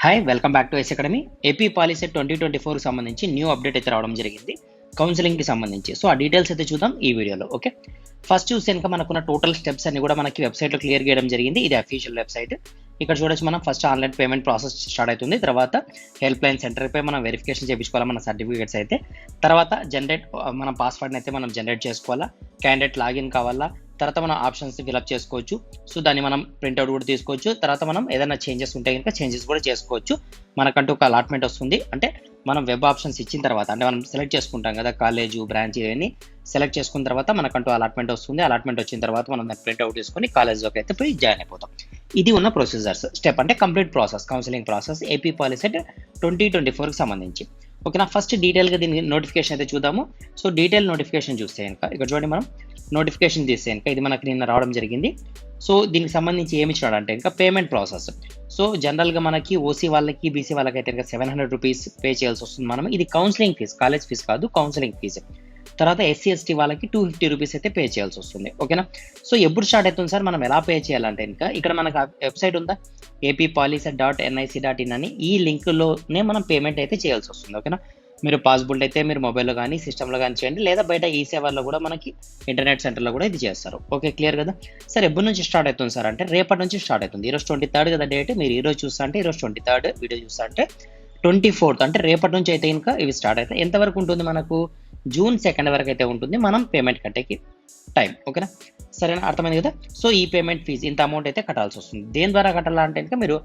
Hi welcome back to S academy. AP policy 2024 సంబంధించి new update అయితే రావడం జరిగింది కౌన్సిలింగ్కి సంబంధించి. సో ఆ డీటెయిల్స్ అయితే చూద్దాం ఈ వీడియోలో. ఓకే, ఫస్ట్ చూసి కనుక మనకున్న టోటల్ స్టెప్స్ అన్ని కూడా మనకి వెబ్సైట్లో క్లియర్ చేయడం జరిగింది. ఇది అఫీషియల్ వెబ్సైట్. ఇక్కడ చూడొచ్చు, మనం first online payment process start అవుతుంది. తర్వాత హెల్ప్ లైన్ సెంటర్పై మనం వెరిఫికేషన్ చేయించుకోవాలా మన సర్టిఫికేట్స్ అయితే. తర్వాత మన పాస్వర్డ్ని అయితే మనం జనరేట్ చేసుకోవాలా. క్యాండిడేట్ లాగిన్ కావాలా. తర్వాత మనం ఆప్షన్స్ ఫిల్అప్ చేసుకోవచ్చు. సో దాన్ని మనం ప్రింట్అవుట్ కూడా తీసుకోవచ్చు. తర్వాత మనం ఏదైనా చేంజెస్ ఉంటే కనుక చేంజెస్ కూడా చేసుకోవచ్చు. మనకంటూ ఒక అలాట్మెంట్ వస్తుంది. అంటే మనం వెబ్ ఆప్షన్స్ ఇచ్చిన తర్వాత, అంటే మనం సెలెక్ట్ చేసుకుంటాం కదా, కాలేజు బ్రాంచ్ ఇవన్నీ సెలెక్ట్ చేసుకున్న తర్వాత మనకంటూ అలాట్మెంట్ వస్తుంది. అలాట్మెంట్ వచ్చిన తర్వాత మనం దాన్ని ప్రింట్అవుట్ తీసుకొని కాలేజ్లోకి అయితే పోయి జాయిన్ అయిపోతాం. ఇది ఉన్న ప్రొసీజర్స్ స్టెప్, అంటే complete process, counselling process AP policy 2024కి సంబంధించి. ఓకేనా, ఫస్ట్ డీటెయిల్గా దీని నోటిఫికేషన్ అయితే చూద్దాము. సో డీటెయిల్ నోటిఫికేషన్ చూస్తే కనుక ఇక్కడ చూడండి, మనం నోటిఫికేషన్ తీస్తే కనుక ఇది మనకి నిన్న రావడం జరిగింది. సో దీనికి సంబంధించి ఏమి ఇచ్చినాడు అంటే ఇంకా పేమెంట్ ప్రాసెస్. సో జనరల్గా మనకి ఓసీ వాళ్ళకి బీసీ వాళ్ళకి అయితే ఇంకా 700 రూపీస్ పే చేయాల్సి వస్తుంది. మనం ఇది కౌన్సిలింగ్ ఫీజు, కాలేజ్ ఫీజు కాదు, కౌన్సిలింగ్ ఫీజు. తర్వాత ఎస్సీ ఎస్టీ వాళ్ళకి 250 రూపీస్ అయితే పే చేయాల్సి వస్తుంది. ఓకేనా, సో ఎప్పుడు స్టార్ట్ అవుతుంది సార్, మనం ఎలా పే చేయాలంటే ఇంకా ఇక్కడ మనకు వెబ్సైట్ ఉందా, appolicy.nic.in అని, ఈ లింక్లోనే మనం పేమెంట్ అయితే చేయాల్సి వస్తుంది. ఓకేనా, మీరు పాసిబుల్ అయితే మీరు మొబైల్లో కానీ సిస్టంలో కానీ చేయండి, లేదా బయట ఈ సేవల్లో కూడా మనకి ఇంటర్నెట్ సెంటర్లో కూడా ఇది చేస్తారు. ఓకే, క్లియర్ కదా సార్. ఎప్పటి నుంచి స్టార్ట్ అవుతుంది సార్ అంటే రేపటి నుంచి స్టార్ట్ అవుతుంది. ఈరోజు 23rd కదా డేట్, మీరు ఈరోజు చూస్తా అంటే ఈరోజు 23rd, వీడియో చూస్తా అంటే 24th, అంటే రేపటి నుంచి అయితే ఇంకా ఇవి స్టార్ట్ అవుతాయి. ఎంతవరకు ఉంటుంది మనకు, June 2 వరకు అయితే ఉంటుంది మనం పేమెంట్ కట్టేకి టైం. ఓకేనా, సరేనా, అర్థమైంది కదా. సో ఈ పేమెంట్ ఫీజు ఇంత అమౌంట్ అయితే కట్టాల్సి వస్తుంది. దేని ద్వారా కట్టాలంటే ఇంకా మీరు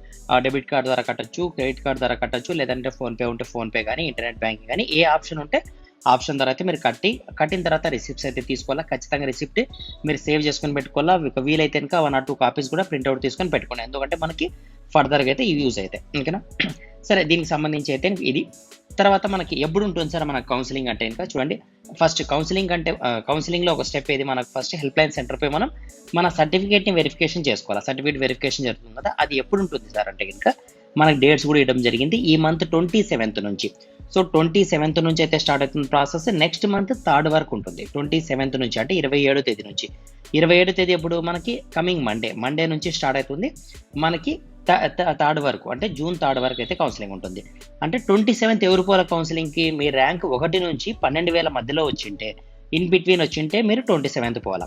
డెబిట్ కార్డ్ ద్వారా కట్టచ్చు, క్రెడిట్ కార్డ్ ద్వారా కట్టచ్చు, లేదంటే ఫోన్పే ఉంటే ఫోన్పే కానీ, ఇంటర్నెట్ బ్యాంకింగ్ కానీ, ఏ ఆప్షన్ ఉంటే ఆప్షన్ ద్వారా అయితే మీరు కట్టిన తర్వాత రిసిప్ట్స్ అయితే తీసుకోవాలా. ఖచ్చితంగా రిసిప్ట్ మీరు సేవ్ చేసుకొని పెట్టుకోవాలా. వీలైతే ఇంకా 1 or 2 కాపీస్ కూడా ప్రింట్అవుట్ తీసుకొని పెట్టుకోండి, ఎందుకంటే మనకి ఫర్దర్గా అయితే ఇవి యూజ్ అవుతాయి. ఓకేనా, సరే, దీనికి సంబంధించి అయితే ఇది. తర్వాత మనకి ఎప్పుడు ఉంటుంది సార్ మన కౌన్సిలింగ్ అంటే ఇంకా చూడండి, ఫస్ట్ కౌన్సిలింగ్ అంటే కౌన్సిలింగ్లో ఒక స్టెప్ ఏది, మనకు ఫస్ట్ హెల్ప్ లైన్ సెంటర్పై మనం మన సర్టిఫికేట్ని వెరిఫికేషన్ చేసుకోవాలి. సర్టిఫికేట్ వెరిఫికేషన్ జరుగుతుంది కదా, అది ఎప్పుడు ఉంటుంది సార్ అంటే కనుక మనకి డేట్స్ కూడా ఇవ్వడం జరిగింది. ఈ మంత్ 27th నుంచి. సో 27th నుంచి అయితే స్టార్ట్ అవుతుంది ప్రాసెస్. నెక్స్ట్ మంత్ 3rd వరకు ఉంటుంది. 27th నుంచి అంటే 27వ తేదీ నుంచి. 27వ తేదీ ఎప్పుడు మనకి కమింగ్ మండే నుంచి స్టార్ట్ అవుతుంది మనకి 3rd వరకు, అంటే June 3rd వరకు అయితే కౌన్సిలింగ్ ఉంటుంది. అంటే 27th ఎవరు పోవాలి కౌన్సిలింగ్కి, మీ ర్యాంక్ 1 నుంచి 12,000 మధ్యలో వచ్చింటే, ఇన్ బిట్వీన్ వచ్చింటే మీరు 27th పోవాలా.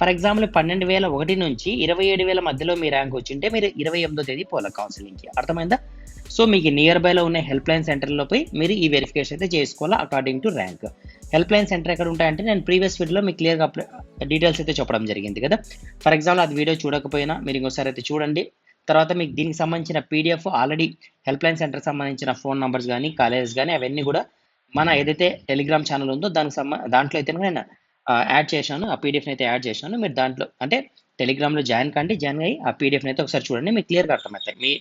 ఫర్ ఎగ్జాంపుల్ 12,001 నుంచి 27,000 మధ్యలో మీ ర్యాంక్ వచ్చింటే మీరు 28వ తేదీ పోవాలి కౌన్సిలింగ్కి. అర్థమైందా. సో మీకు నియర్ బైలో ఉన్న హెల్ప్ లైన్ సెంటర్లో పోయి మీరు ఈ వెరిఫికేషన్ అయితే చేసుకోవాలా according to rank. Help line centre ఎక్కడ ఉంటాయంటే నేను ప్రీవియస్ వీడియోలో మీకు క్లియర్గా డీటెయిల్స్ అయితే చెప్పడం జరిగింది కదా. ఫర్ ఎగ్జాంపుల్ అది వీడియో చూడకపోయినా మీరు ఇంకోసారి అయితే చూడండి. తర్వాత మీకు దీనికి సంబంధించిన PDF already help line centre సంబంధించిన ఫోన్ నెంబర్స్ కానీ, కాలేజెస్ కానీ, అవన్నీ కూడా మన ఏదైతే టెలిగ్రామ్ ఛానల్ ఉందో దాంట్లో అయితే నేను యాడ్ చేశాను. ఆ పీడిఎఫ్ని అయితే యాడ్ చేశాను. మీరు దాంట్లో అంటే టెలిగ్రామ్లో జాయిన్ అయ్యి ఆ పీడిఎఫ్ని అయితే ఒకసారి చూడండి, మీకు క్లియర్గా అర్థమవుతాయి. మీ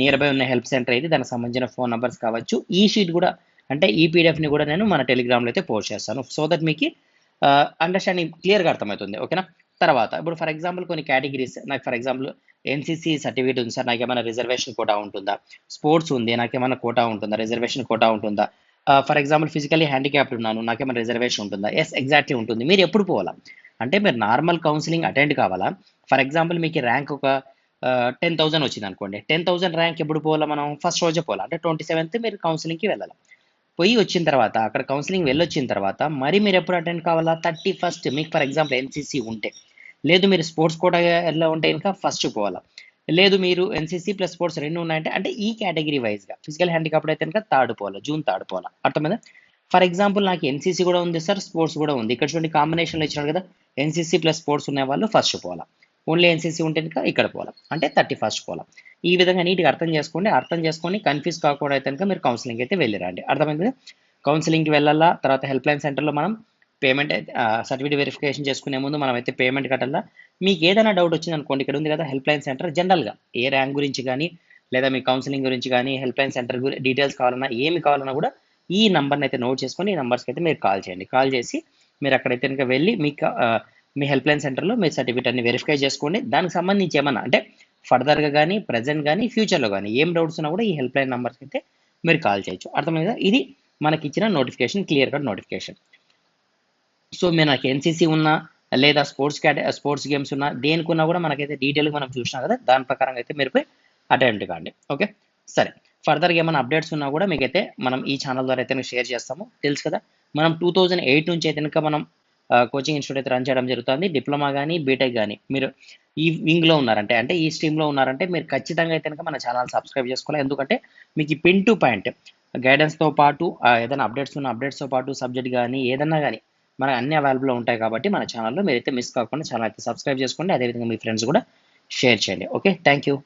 నియర్ బై ఉన్న హెల్ప్ సెంటర్ అయితే దానికి సంబంధించిన ఫోన్ నెంబర్స్ కావచ్చు. ఈ షీట్ కూడా, అంటే ఈ పీడిఎఫ్ని కూడా నేను మన టెలిగ్రామ్లో అయితే పోస్ట్ చేస్తాను, సో దట్ మీకు అండర్స్టాండింగ్ క్లియర్గా అర్థమవుతుంది. ఓకేనా, తర్వాత ఇప్పుడు ఫర్ ఎగ్జాంపుల్ కొన్ని కేటగిరీస్, నాకు ఫర్ ఎగ్జాంపుల్ ఎన్సీసీ సర్టిఫికేట్ ఉంది సార్, నాకు ఏమైనా రిజర్వేషన్ కోటా ఉంటుందా, స్పోర్ట్స్ ఉంది నాకేమైనా కోటా ఉంటుందా, రిజర్వేషన్ కోటా ఉంటుందా, ఫర్ ఎగ్జాంపుల్ ఫిజికల్లీ హ్యాండిక్యాప్డ్ ఉన్నాను నాకేమైనా రిజర్వేషన్ ఉంటుందా. ఎస్, ఎగ్జాక్ట్లీ ఉంటుంది. మీరు ఎప్పుడు పోవాలా అంటే మీరు నార్మల్ కౌన్సిలింగ్ అటెండ్ కావాలా. ఫర్ ఎగ్జాంపుల్ మీకు ర్యాంక్ ఒక 10,000 వచ్చింది అనుకోండి, 10,000 ర్యాంక్ ఎప్పుడు పోవాలా, మనం ఫస్ట్ రోజే పోవాలా, అంటే 27th మీరు కౌన్సిలింగ్కి వెళ్ళాలి. పోయి వచ్చిన తర్వాత అక్కడ కౌన్సిలింగ్ వెళ్ళొచ్చిన తర్వాత మరి మీరు ఎప్పుడు అటెండ్ కావాలా, 31st. మీకు ఫర్ ఎగ్జాంపుల్ ఎన్సీసీ ఉంటే, లేదు మీరు స్పోర్ట్స్ కోటాలో ఉంటే ఇంకా ఫస్ట్ పోవాలా, లేదు మీరు ఎన్సీసీ ప్లస్ స్పోర్ట్స్ రెండు ఉన్నాయంటే, అంటే ఈ కేటగిరీ వైజ్గా ఫిజికల్ హ్యాండిక్యాప్డ్ అయితే కనుక 3rd పోవాలా, June 3rd పోవాలా. అర్థమైందా. ఫర్ ఎగ్జాంపుల్ నాకు ఎన్సీసీ కూడా ఉంది సార్, స్పోర్ట్స్ కూడా ఉంది, ఇక్కడ చూడండి కాంబినేషన్లో ఇచ్చినాడు కదా, ఎన్సీసీ ప్లస్ స్పోర్ట్స్ ఉన్న వాళ్ళు ఫస్ట్ పోవాలా, ఓన్లీ ఎన్సీసీ ఉంటే కనుక ఇక్కడ పోవాలా, అంటే 31st పోవాలా. ఈ విధంగా నీట్గా అర్థం చేసుకొని కన్ఫ్యూజ్ కాకుండా అయితే కనుక మీరు కౌన్సిలింగ్ అయితే వెళ్ళిరండి. అర్థమైంది కదా. కౌన్సిలింగ్కి వెళ్ళాలా. తర్వాత హెల్ప్ లైన్ సెంటర్లో మనం పేమెంట్ సర్టిఫికేట్ వెరిఫికేషన్ చేసుకునే ముందు మనం అయితే పేమెంట్ కట్టాలా. మీకు ఏదైనా డౌట్ వచ్చింది అనుకోండి, ఇక్కడ ఉంది కదా హెల్ప్ లైన్ సెంటర్, జనరల్గా ఏ ర్యాంక్ గురించి కానీ, లేదా మీ కౌన్సిలింగ్ గురించి కానీ, హెల్ప్ లైన్ సెంటర్ డీటెయిల్స్ కావాలన్నా, ఏమి కావాలన్నా కూడా ఈ నెంబర్ని అయితే నోట్ చేసుకొని ఈ నెంబర్స్కి అయితే మీరు కాల్ చేయండి. కాల్ చేసి మీరు అక్కడైతే కనుక వెళ్ళి మీకు మీ హెల్ప్ లైన్ సెంటర్లో మీ సర్టిఫికేట్ అన్ని వెరిఫై చేసుకోండి. దానికి సంబంధించి ఏమన్నా అంటే ఫర్దర్గా కానీ, ప్రజెంట్ కానీ, ఫ్యూచర్లో కానీ ఏం డౌట్స్ ఉన్నా కూడా ఈ హెల్ప్ లైన్ నెంబర్స్కి అయితే మీరు కాల్ చేయొచ్చు. అర్థమైందా. ఇది మనకి ఇచ్చిన notification, clear cut notification. So మీరు నాకు ఎన్సీసీ ఉన్నా, లేదా స్పోర్ట్స్ గేమ్స్ ఉన్నా, దేనికున్నా కూడా మనకైతే డీటెయిల్గా మనం చూసినా కదా, దాని ప్రకారం అయితే మీరు పోయి అటెండ్ కాండి. ఓకే, సరే. ఫర్దర్గా ఏమైనా అప్డేట్స్ ఉన్నా కూడా మీకైతే మనం ఈ ఛానల్ ద్వారా అయితే షేర్ చేస్తాము. తెలుసు కదా, మనం 2008 నుంచి అయితే కనుక మనం కోచింగ్ ఇన్స్టిట్యూట్ అయితే రన్ చేయడం జరుగుతుంది. డిప్లొమా కానీ బీటెక్ కానీ మీరు ఈ వింగ్లో ఉన్నారంటే, అంటే ఈ స్ట్రీమ్లో ఉన్నారంటే మీరు ఖచ్చితంగా అయితే కనుక మన ఛానల్ సబ్స్క్రైబ్ చేసుకోవాలి. ఎందుకంటే మీకు ఈ పిన్ టు పాయింట్ గైడెన్స్తో పాటు ఏదైనా అప్డేట్స్ ఉన్న అప్డేట్స్తో పాటు సబ్జెక్ట్ కానీ ఏదన్నా కానీ మనకు అన్ని అవైలబుల్లో ఉంటాయి. కాబట్టి మన ఛానల్లో మీరైతే మిస్ కాకుండా ఛానల్ అయితే సబ్స్క్రైబ్ చేసుకోండి. అదేవిధంగా మీ ఫ్రెండ్స్ కూడా షేర్ చేయండి. Okay, thank you.